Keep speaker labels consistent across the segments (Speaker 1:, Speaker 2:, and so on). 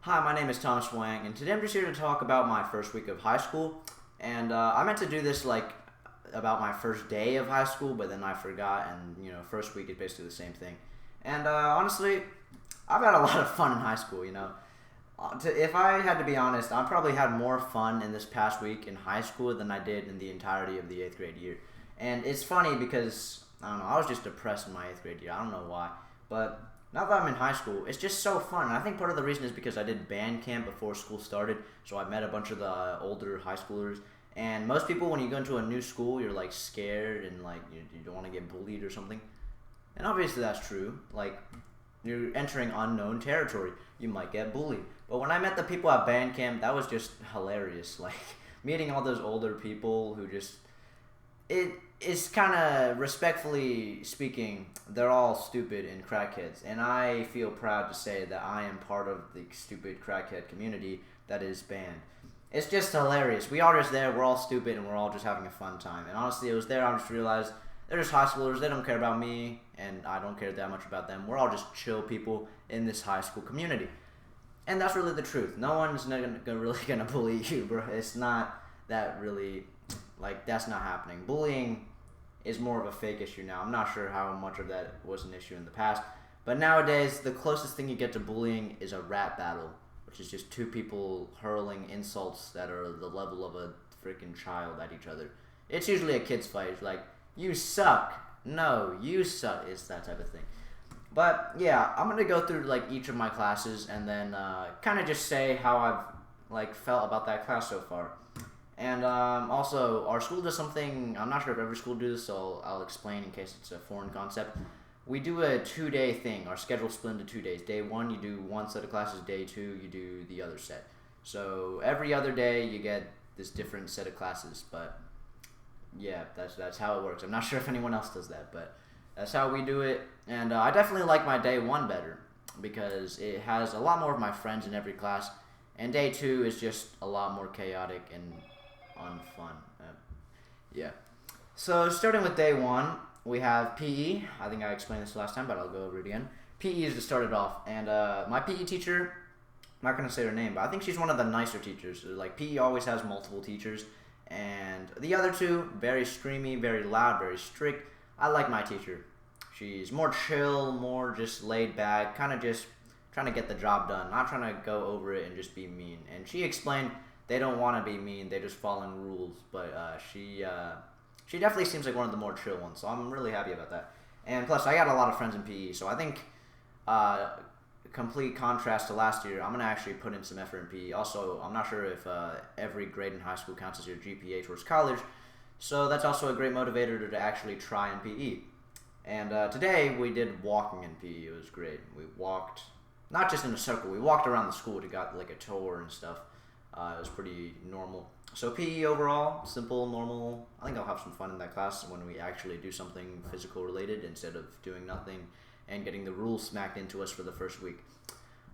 Speaker 1: Hi, my name is Thomas Wang, and today I'm just here to talk about my first week of high school. And I meant to do this about my first day of high school, but then I forgot. And first week is basically the same thing. And honestly, I've had a lot of fun in high school. If I had to be honest, I probably had more fun in this past week in high school than I did in the entirety of the eighth grade year. And it's funny because I don't know, I was just depressed in my eighth grade year. I don't know why, but now that I'm in high school, it's just so fun. And I think part of the reason is because I did band camp before school started, so I met a bunch of the older high schoolers. And most people, when you go into a new school, you're like scared and like you don't want to get bullied or something. And obviously that's true. Like you're entering unknown territory, you might get bullied. But when I met the people at band camp, that was just hilarious. Like meeting all those older people who just it is kind of, respectfully speaking, they're all stupid and crackheads, and I feel proud to say that I am part of the stupid crackhead community that is band. It's just hilarious. We are just there, we're all stupid, and we're all just having a fun time. And honestly, it was there I just realized they're just high schoolers, they don't care about me, and I don't care that much about them. We're all just chill people in this high school community. And that's really the truth. No one's really gonna bully you, bro. It's not that really, like, that's not happening. Bullying is more of a fake issue now. I'm not sure how much of that was an issue in the past, but nowadays the closest thing you get to bullying is a rap battle, which is just two people hurling insults that are the level of a freaking child at each other. It's usually a kid's fight. It's like, you suck. No, you suck. It's that type of thing. But yeah, I'm gonna go through like each of my classes and then kind of just say how I've like felt about that class so far. And also, our school does something, I'm not sure if every school does this, so I'll explain in case it's a foreign concept. We do a 2-day thing. Our schedule split into 2 days. Day one, you do one set of classes. Day two, you do the other set. So every other day, you get this different set of classes. But yeah, that's how it works. I'm not sure if anyone else does that, but that's how we do it. And I definitely like my day one better because it has a lot more of my friends in every class. And day two is just a lot more chaotic and unfun. Yeah. So starting with day one, we have PE. I think I explained this last time, but I'll go over it again. PE is to start it off, and my PE teacher, I'm not gonna say her name, but I think she's one of the nicer teachers. Like PE always has multiple teachers, and the other two very screamy, very loud, very strict. I like my teacher. She's more chill, more just laid back, kind of just trying to get the job done, not trying to go over it and just be mean. And she explained they don't want to be mean, they just following rules. But she definitely seems like one of the more chill ones, so I'm really happy about that. And plus, I got a lot of friends in PE, so I think complete contrast to last year, I'm gonna actually put in some effort in PE. Also, I'm not sure if every grade in high school counts as your GPA towards college, so that's also a great motivator to actually try in PE. And today we did walking in PE. It was great. We walked not just in a circle. We walked around the school to got like a tour and stuff. It was pretty normal. So PE overall, simple, normal. I think I'll have some fun in that class when we actually do something physical related instead of doing nothing and getting the rules smacked into us for the first week.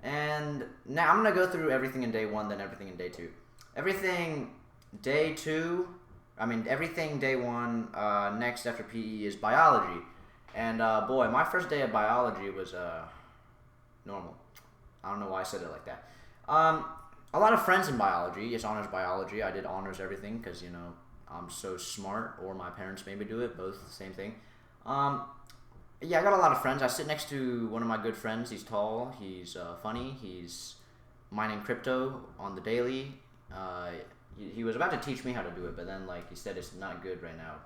Speaker 1: And now I'm going to go through everything in day one, then everything in day two. Everything day one, next after PE is biology. And boy, my first day of biology was normal. I don't know why I said it like that. A lot of friends in biology. It's honors biology. I did honors everything because, I'm so smart, or my parents made me do it. Both the same thing. Yeah, I got a lot of friends. I sit next to one of my good friends. He's tall. He's funny. He's mining crypto on the daily. He was about to teach me how to do it, but then he said it's not good right now.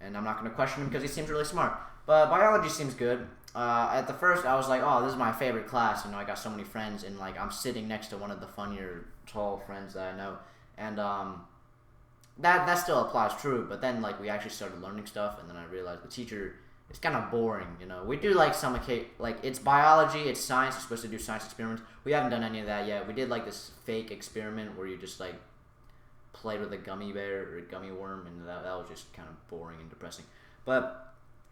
Speaker 1: And I'm not going to question him because he seems really smart. But biology seems good. At the first, I was like, oh, this is my favorite class. I got so many friends, and I'm sitting next to one of the funnier, tall friends that I know. And that still applies true. But then we actually started learning stuff, and then I realized the teacher is kind of boring. We do some it's biology, it's science. You're supposed to do science experiments. We haven't done any of that yet. We did this fake experiment where you just played with a gummy bear or a gummy worm, and that was just kind of boring and depressing. But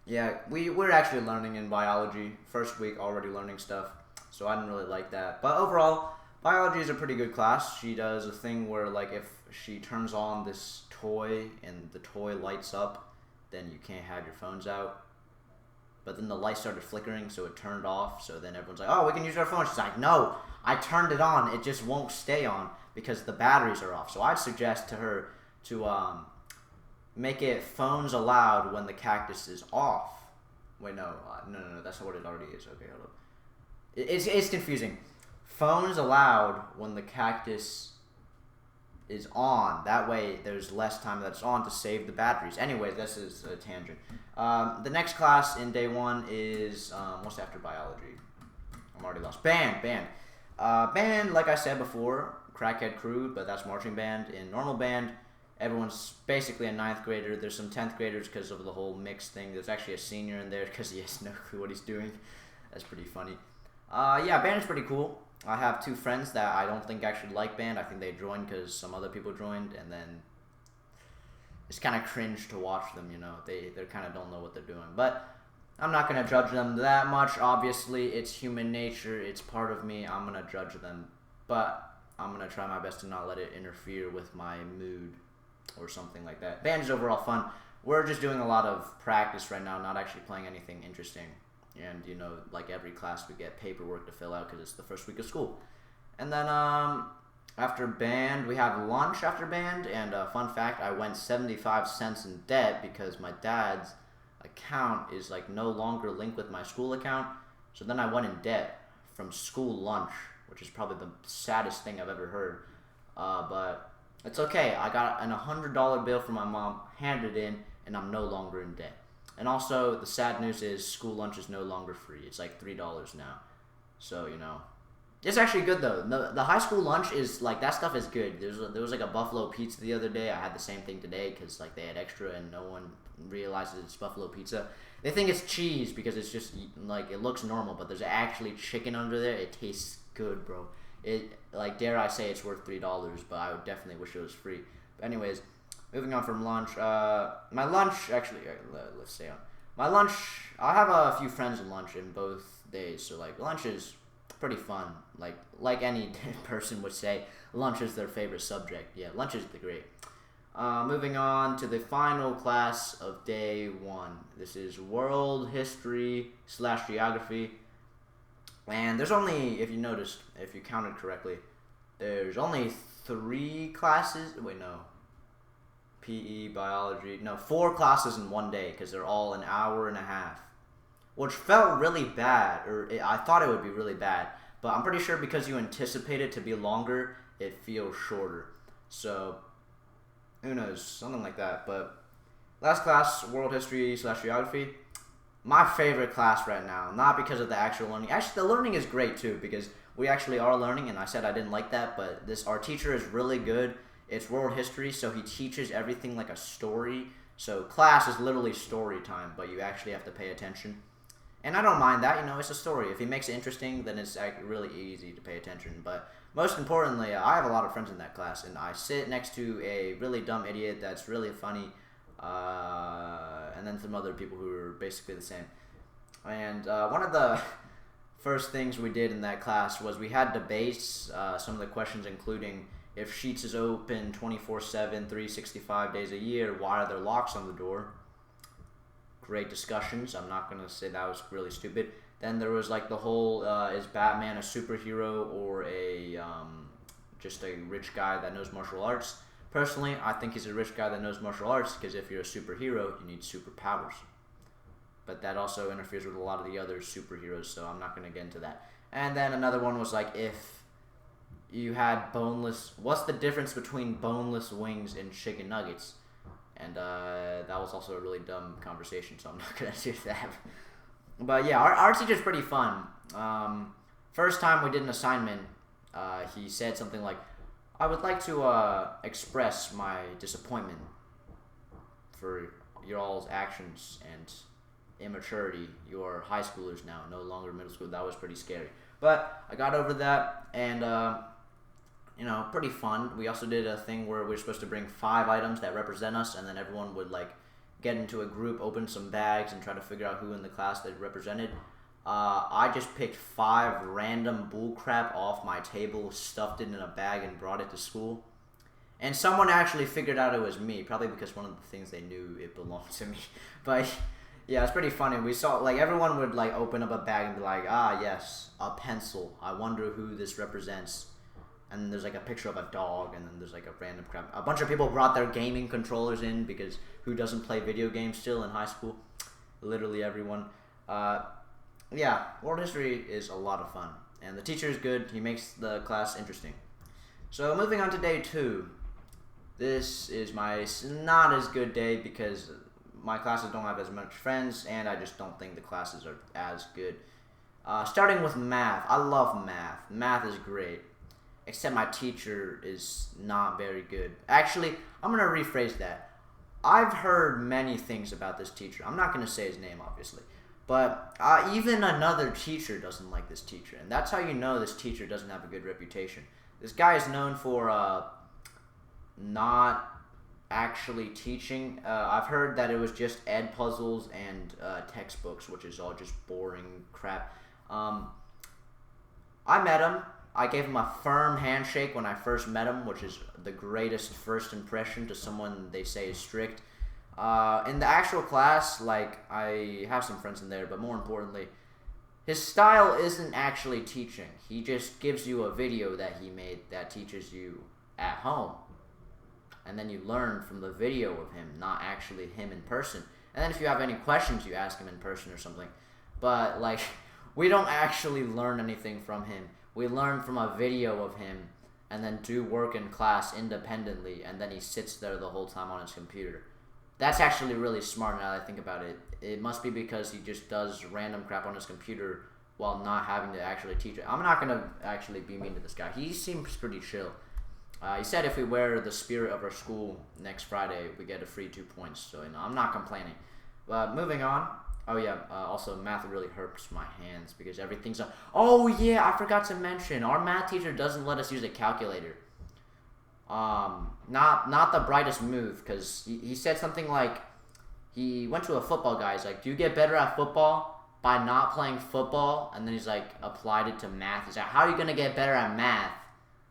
Speaker 1: yeah, we're actually learning in biology. First week already learning stuff, so I didn't really like that. But overall, biology is a pretty good class. She does a thing where if she turns on this toy and the toy lights up, then you can't have your phones out. But then the light started flickering, so it turned off. So then everyone's like, oh, we can use our phone. She's like, no, I turned it on. It just won't stay on because the batteries are off. So I'd suggest to her to make it phones allowed when the cactus is off. Wait, no, that's not what it already is. Okay, hold up. It's confusing. Phones allowed when the cactus is on. That way, there's less time that it's on to save the batteries. Anyway, this is a tangent. The next class in day 1 is what's after biology? I'm already lost. Band. Band, like I said before, crackhead crew, but that's marching band. In normal band, everyone's basically a 9th grader. There's some 10th graders because of the whole mix thing. There's actually a senior in there because he has no clue what he's doing. That's pretty funny. Yeah, band is pretty cool. I have 2 friends that I don't think actually like band. I think they joined because some other people joined, and then it's kind of cringe to watch them, you know. They kind of don't know what they're doing. But I'm not going to judge them that much. Obviously, it's human nature. It's part of me. I'm going to judge them. But I'm going to try my best to not let it interfere with my mood or something like that. Band is overall fun. We're just doing a lot of practice right now, not actually playing anything interesting. And, you know, like every class we get paperwork to fill out because it's the first week of school. And then after band, we have lunch after band. And fun fact, I went 75 cents in debt because my dad's account is like no longer linked with my school account. So then I went in debt from school lunch, which is probably the saddest thing I've ever heard. But it's okay. I got an $100 bill from my mom, handed it in, and I'm no longer in debt. And also, the sad news is school lunch is no longer free. It's like $3 now. So, you know, it's actually good though. The high school lunch is like, that stuff is good. There was like a buffalo pizza the other day. I had the same thing today because like they had extra and no one realizes it's buffalo pizza. They think it's cheese because it's just like, it looks normal, but there's actually chicken under there. It tastes good, bro. It, like, dare I say it's worth $3, but I would definitely wish it was free. But anyways, moving on from lunch, my lunch, actually, let's stay on. My lunch, I have a few friends in lunch in both days, so, like, lunch is pretty fun. Like any person would say, lunch is their favorite subject. Yeah, lunch is great. Moving on to the final class of day 1. This is World History / Geography. And there's only, if you noticed, if you counted correctly, there's only 3 classes. Wait, no. PE, biology. No, 4 classes in one day because they're all an hour and a half. Which felt really bad, I thought it would be really bad. But I'm pretty sure because you anticipate it to be longer, it feels shorter. So, who knows? Something like that. But last class, World History / Geography. My favorite class right now, not because of the actual learning. Actually, the learning is great too because we actually are learning, and I said I didn't like that, but our teacher is really good. It's world history, so he teaches everything like a story. So class is literally story time, but you actually have to pay attention. And I don't mind that, you know, it's a story. If he makes it interesting, then it's really easy to pay attention. But most importantly, I have a lot of friends in that class, and I sit next to a really dumb idiot that's really funny. And then some other people who are basically the same. And one of the first things we did in that class was we had debates, some of the questions including if Sheetz is open 24/7, 365 days a year, why are there locks on the door? Great discussions. I'm not going to say that was really stupid. Then there was like the whole, is Batman a superhero or just a rich guy that knows martial arts? Personally, I think he's a rich guy that knows martial arts because if you're a superhero, you need superpowers. But that also interferes with a lot of the other superheroes, so I'm not going to get into that. And then another one was like, if you had boneless, what's the difference between boneless wings and chicken nuggets? And that was also a really dumb conversation, so I'm not going to do that. But yeah, our teacher's pretty fun. First time we did an assignment, he said something like, I would like to express my disappointment for your all's actions and immaturity. You're high schoolers now, no longer middle school. That was pretty scary. But I got over that, and, you know, pretty fun. We also did a thing where we were supposed to bring 5 items that represent us, and then everyone would, like, get into a group, open some bags, and try to figure out who in the class they represented. I just picked 5 random bullcrap off my table, stuffed it in a bag, and brought it to school. And someone actually figured out it was me, probably because one of the things they knew it belonged to me. But Yeah, it's pretty funny. We saw like everyone would like open up a bag and be like, "Ah, yes, a pencil. I wonder who this represents." And then there's like a picture of a dog, and then there's like a random crap. A bunch of people brought their gaming controllers in because who doesn't play video games still in high school? Literally everyone. Uh, yeah, world history is a lot of fun, and the teacher is good. He makes the class interesting. So moving on to day 2. This is my not as good day because my classes don't have as much friends, and I just don't think the classes are as good. Starting with math. I love math. Math is great. Except my teacher is not very good. Actually, I'm going to rephrase that. I've heard many things about this teacher. I'm not going to say his name, obviously. But even another teacher doesn't like this teacher. And that's how you know this teacher doesn't have a good reputation. This guy is known for not actually teaching. I've heard that it was just ed puzzles and textbooks, which is all just boring crap. I met him. I gave him a firm handshake when I first met him, which is the greatest first impression to someone they say is strict. In the actual class, like, I have some friends in there, but more importantly, his style isn't actually teaching. He just gives you a video that he made that teaches you at home. And then you learn from the video of him, not actually him in person. And then if you have any questions, you ask him in person or something. But, like, we don't actually learn anything from him. We learn from a video of him and then do work in class independently, and then he sits there the whole time on his computer. That's actually really smart now that I think about it. It must be because he just does random crap on his computer while not having to actually teach it. I'm not going to actually be mean to this guy. He seems pretty chill. He said if we wear the spirit of our school next Friday, we get a free 2 points. So, I'm not complaining. But moving on. Oh, yeah. Also, math really hurts my hands because everything's... Oh, yeah. I forgot to mention. Our math teacher doesn't let us use a calculator. Not the brightest move, because he said something like... He went to a football guy. He's like, do you get better at football by not playing football? And then he's like, applied it to math. He's like, how are you going to get better at math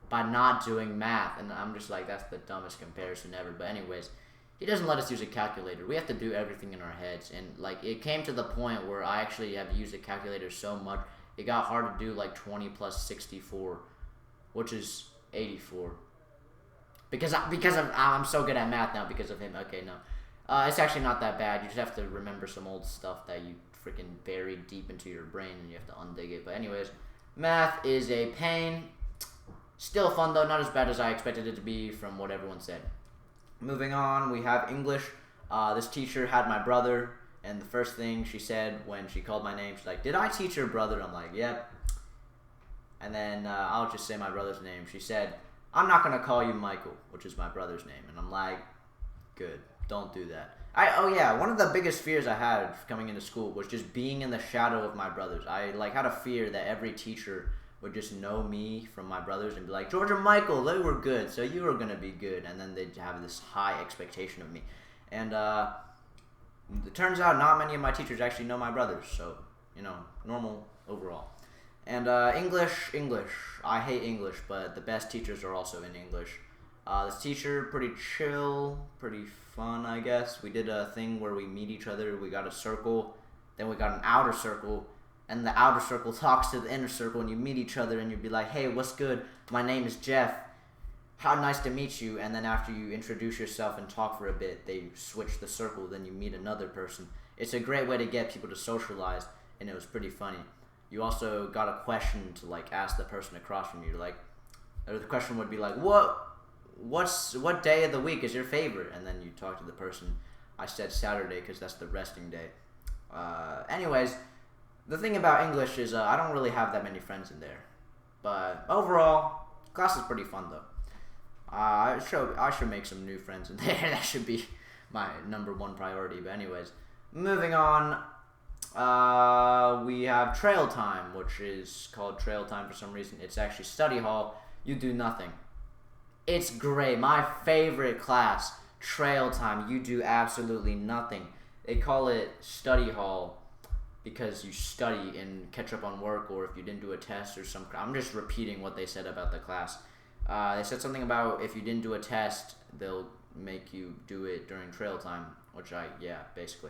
Speaker 1: by not doing math? And I'm just like, that's the dumbest comparison ever. But anyways... He doesn't let us use a calculator. We have to do everything in our heads. And, like, it came to the point where I actually have used a calculator so much, it got hard to do, like, 20 plus 64, which is 84. I'm so good at math now because of him. Okay, no. It's actually not that bad. You just have to remember some old stuff that you freaking buried deep into your brain, and you have to undig it. But anyways, math is a pain. Still fun, though. Not as bad as I expected it to be from what everyone said. Moving on, we have English. This teacher had my brother, and the first thing she said when she called my name, she's like, did I teach your brother? I'm like, yep. And then I'll just say my brother's name. She said, I'm not going to call you Michael, which is my brother's name. And I'm like, good, don't do that. One of the biggest fears I had coming into school was just being in the shadow of my brothers. I had a fear that every teacher would just know me from my brothers and be like, George and Michael, they were good, so you were going to be good. And then they'd have this high expectation of me. And it turns out not many of my teachers actually know my brothers, so, normal overall. And English. I hate English, but the best teachers are also in English. This teacher, pretty chill, pretty fun, I guess. We did a thing where we meet each other. We got a circle, then we got an outer circle, and the outer circle talks to the inner circle, and you meet each other, and you'd be like, hey, what's good? My name is Jeff. How nice to meet you. And then after you introduce yourself and talk for a bit, they switch the circle, then you meet another person. It's a great way to get people to socialize, and it was pretty funny. You also got a question to, ask the person across from you. Or the question would be like, what day of the week is your favorite? And then you talk to the person. I said Saturday because that's the resting day. Anyways... The thing about English is I don't really have that many friends in there. But overall, class is pretty fun, though. I should make some new friends in there. That should be my #1 priority. But anyways, moving on, we have trail time, which is called trail time for some reason. It's actually study hall. You do nothing. It's great. My favorite class, trail time. You do absolutely nothing. They call it study hall because you study and catch up on work, or if you didn't do a test or some... I'm just repeating what they said about the class. They said something about if you didn't do a test, they'll make you do it during trail time, basically.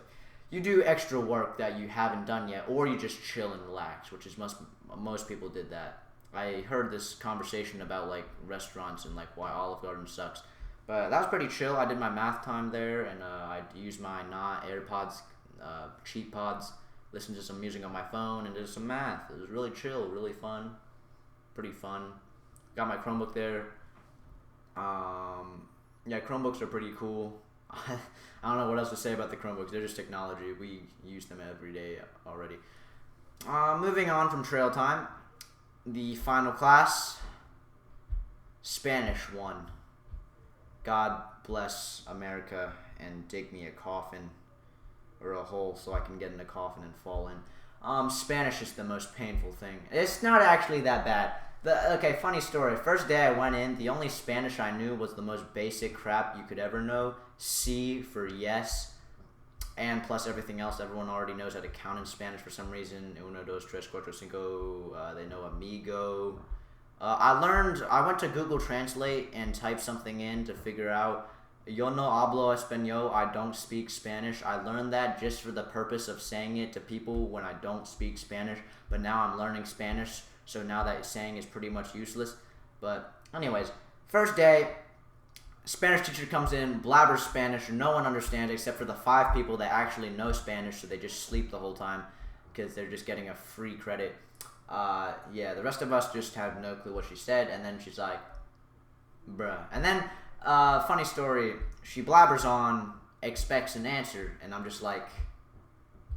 Speaker 1: you do extra work that you haven't done yet, or you just chill and relax, which is most people did that. I heard this conversation about like restaurants and like why Olive Garden sucks, but that was pretty chill. I did my math time there, and I used my not AirPods, cheap pods, listened to some music on my phone, and did some math. It was really chill, really fun, pretty fun. Got my Chromebook there. Yeah, Chromebooks are pretty cool. I don't know what else to say about the Chromebooks. They're just technology. We use them every day already. Moving on from trail time, the final class, Spanish 1. God bless America and dig me a coffin or a hole so I can get in a coffin and fall in. Spanish is the most painful thing. It's not actually that bad. Okay, funny story. First day I went in, the only Spanish I knew was the most basic crap you could ever know. C for yes. And plus everything else, everyone already knows how to count in Spanish for some reason. Uno, dos, tres, cuatro, cinco. They know amigo. I went to Google Translate and typed something in to figure out, yo no hablo español, I don't speak Spanish. I learned that just for the purpose of saying it to people when I don't speak Spanish. But now I'm learning Spanish, so now that saying is pretty much useless. But anyways, first day, Spanish teacher comes in, blabbers Spanish, no one understands except for the 5 people that actually know Spanish, so they just sleep the whole time because they're just getting a free credit. Yeah, the rest of us just have no clue what she said, and then she's like, bruh. And then, funny story, she blabbers on, expects an answer, and I'm just like,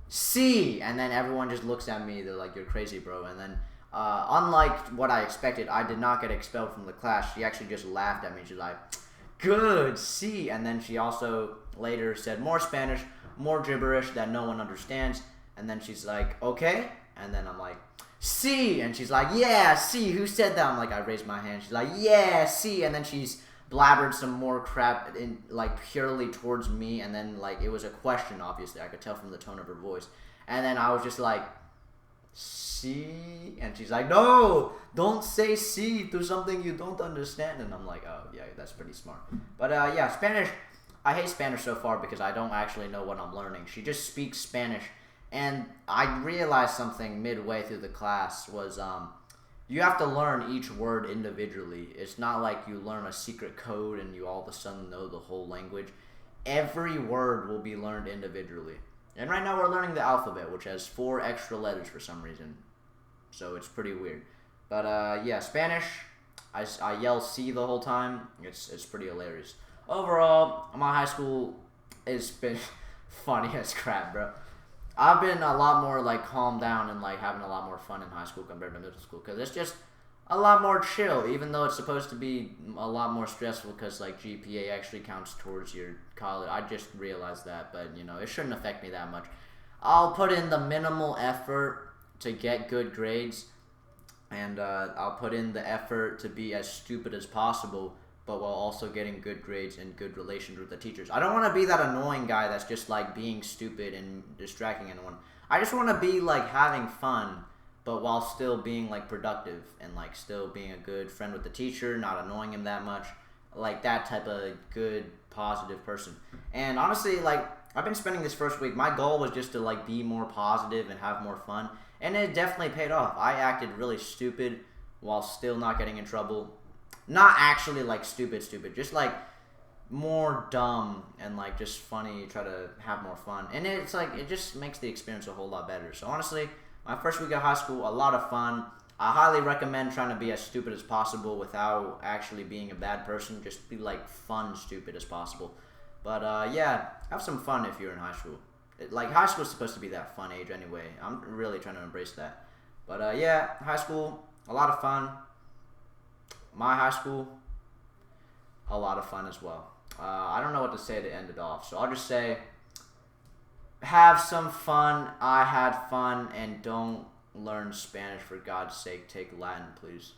Speaker 1: C! And then everyone just looks at me, they're like, you're crazy, bro. And then, unlike what I expected, I did not get expelled from the class. She actually just laughed at me. She's like, good, C. And then she also later said more Spanish, more gibberish that no one understands. And then she's like, okay. And then I'm like, C. And she's like, yeah, C. Who said that? I'm like, I raised my hand. She's like, yeah, C. And then she's blabbered some more crap in like purely towards me. And then like it was a question, obviously. I could tell from the tone of her voice. And then I was just like, C. And she's like, no, don't say C to something you don't understand. And I'm like, oh yeah, that's pretty smart. But yeah, Spanish, I hate Spanish so far because I don't actually know what I'm learning. She just speaks Spanish, and I realized something midway through the class was you have to learn each word individually. It's not like you learn a secret code and you all of a sudden know the whole language. Every word will be learned individually. And right now we're learning the alphabet, which has 4 extra letters for some reason. So it's pretty weird. But yeah, Spanish, I yell C the whole time. It's pretty hilarious. Overall, my high school has been funny as crap, bro. I've been a lot more like calmed down and like having a lot more fun in high school compared to middle school, because it's just a lot more chill, even though it's supposed to be a lot more stressful because like GPA actually counts towards your college. I just realized that, but you know, it shouldn't affect me that much. I'll put in the minimal effort to get good grades, and I'll put in the effort to be as stupid as possible, but while also getting good grades and good relations with the teachers. I don't want to be that annoying guy that's just like being stupid and distracting anyone. I just want to be like having fun, but while still being like productive and like still being a good friend with the teacher, not annoying him that much, like that type of good, positive person. And honestly, like I've been spending this first week, my goal was just to like be more positive and have more fun, and it definitely paid off. I acted really stupid while still not getting in trouble. Not actually like stupid, just like more dumb and like just funny, try to have more fun. And it's like, it just makes the experience a whole lot better. So honestly, my first week of high school, a lot of fun. I highly recommend trying to be as stupid as possible without actually being a bad person. Just be like fun stupid as possible. But yeah, have some fun if you're in high school. Like high school is supposed to be that fun age anyway. I'm really trying to embrace that. But yeah, high school, a lot of fun. My high school, a lot of fun as well. I don't know what to say to end it off, so I'll just say, have some fun. I had fun, and don't learn Spanish for God's sake. Take Latin, please.